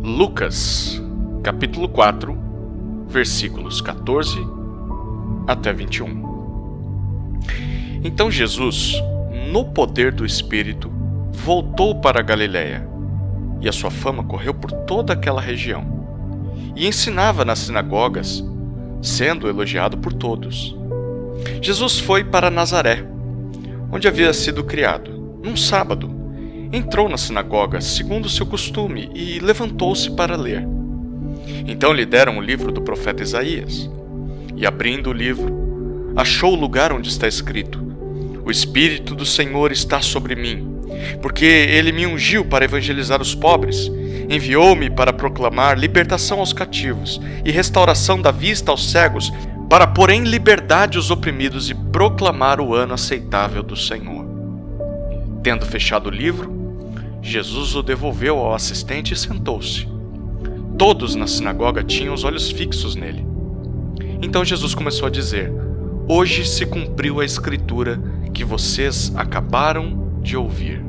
Lucas, capítulo 4, versículos 14 até 21. Então Jesus, no poder do Espírito, voltou para a Galiléia, e a sua fama correu por toda aquela região, e ensinava nas sinagogas, sendo elogiado por todos. Jesus foi para Nazaré, onde havia sido criado. Num sábado, entrou na sinagoga, segundo o seu costume, e levantou-se para ler. Então lhe deram o livro do profeta Isaías. E abrindo o livro, achou o lugar onde está escrito: O Espírito do Senhor está sobre mim, porque Ele me ungiu para evangelizar os pobres, enviou-me para proclamar libertação aos cativos e restauração da vista aos cegos, para pôr em liberdade os oprimidos e proclamar o ano aceitável do Senhor. Tendo fechado o livro, Jesus o devolveu ao assistente e sentou-se. Todos na sinagoga tinham os olhos fixos nele. Então Jesus começou a dizer: Hoje se cumpriu a escritura que vocês acabaram de ouvir.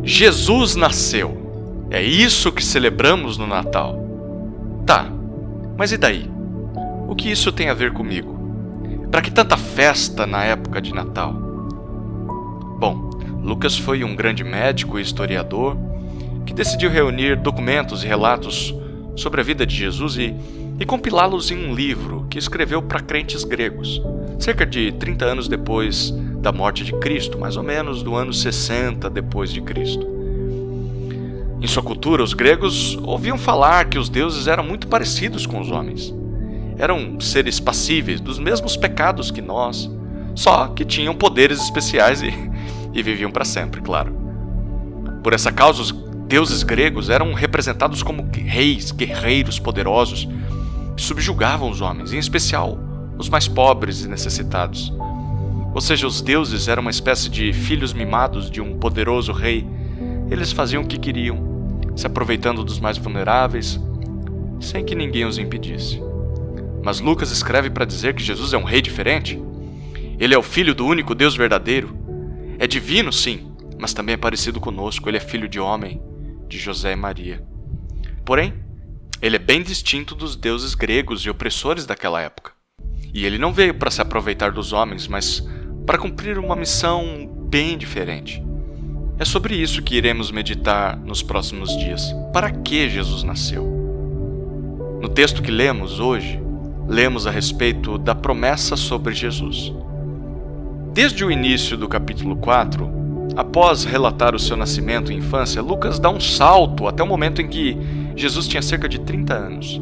Jesus nasceu. É isso que celebramos no Natal. Tá, mas e daí? O que isso tem a ver comigo? Para que tanta festa na época de Natal? Bom, Lucas foi um grande médico e historiador que decidiu reunir documentos e relatos sobre a vida de Jesus e compilá-los em um livro que escreveu para crentes gregos, cerca de 30 anos depois da morte de Cristo, mais ou menos do ano 60 depois de Cristo. Em sua cultura, os gregos ouviam falar que os deuses eram muito parecidos com os homens. Eram seres passíveis dos mesmos pecados que nós, só que tinham poderes especiais e viviam para sempre, claro. Por essa causa, os deuses gregos eram representados como reis, guerreiros poderosos, que subjugavam os homens, em especial os mais pobres e necessitados. Ou seja, os deuses eram uma espécie de filhos mimados de um poderoso rei. Eles faziam o que queriam, se aproveitando dos mais vulneráveis, sem que ninguém os impedisse. Mas Lucas escreve para dizer que Jesus é um rei diferente. Ele é o filho do único Deus verdadeiro. É divino, sim, mas também é parecido conosco. Ele é filho de homem, de José e Maria. Porém, ele é bem distinto dos deuses gregos e opressores daquela época. E ele não veio para se aproveitar dos homens, mas para cumprir uma missão bem diferente. É sobre isso que iremos meditar nos próximos dias. Para que Jesus nasceu? No texto que lemos hoje, lemos a respeito da promessa sobre Jesus. Desde o início do capítulo 4, após relatar o seu nascimento e infância, Lucas dá um salto até o momento em que Jesus tinha cerca de 30 anos.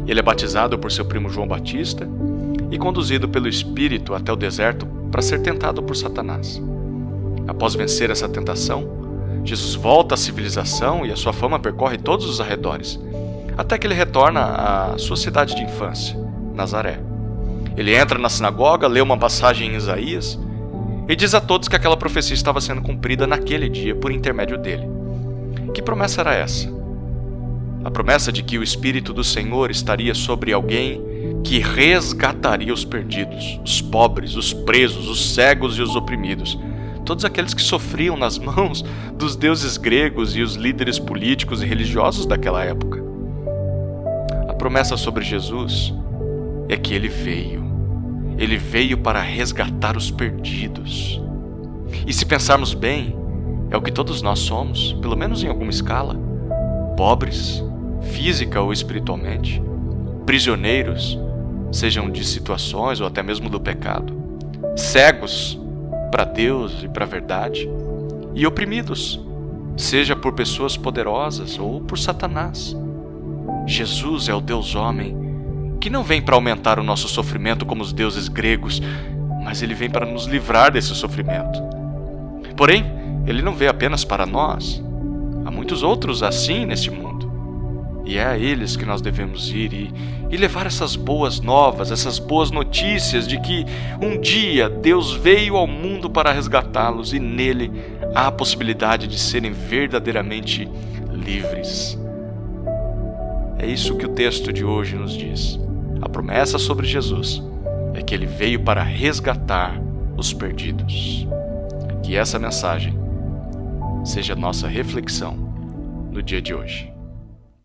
Ele é batizado por seu primo João Batista e conduzido pelo Espírito até o deserto para ser tentado por Satanás. Após vencer essa tentação, Jesus volta à civilização e a sua fama percorre todos os arredores, até que ele retorna à sua cidade de infância, Nazaré. Ele entra na sinagoga, lê uma passagem em Isaías e diz a todos que aquela profecia estava sendo cumprida naquele dia por intermédio dele. Que promessa era essa? A promessa de que o Espírito do Senhor estaria sobre alguém que resgataria os perdidos, os pobres, os presos, os cegos e os oprimidos, todos aqueles que sofriam nas mãos dos deuses gregos e os líderes políticos e religiosos daquela época. A promessa sobre Jesus é que ele veio. Ele veio para resgatar os perdidos. E se pensarmos bem, é o que todos nós somos, pelo menos em alguma escala. Pobres, física ou espiritualmente. Prisioneiros, sejam de situações ou até mesmo do pecado. Cegos para Deus e para a verdade. E oprimidos, seja por pessoas poderosas ou por Satanás. Jesus é o Deus homem, que não vem para aumentar o nosso sofrimento como os deuses gregos, mas ele vem para nos livrar desse sofrimento. Porém, ele não veio apenas para nós. Há muitos outros assim neste mundo. E é a eles que nós devemos ir e levar essas boas novas, essas boas notícias de que um dia Deus veio ao mundo para resgatá-los e nele há a possibilidade de serem verdadeiramente livres. É isso que o texto de hoje nos diz. A promessa sobre Jesus é que ele veio para resgatar os perdidos. Que essa mensagem seja nossa reflexão no dia de hoje.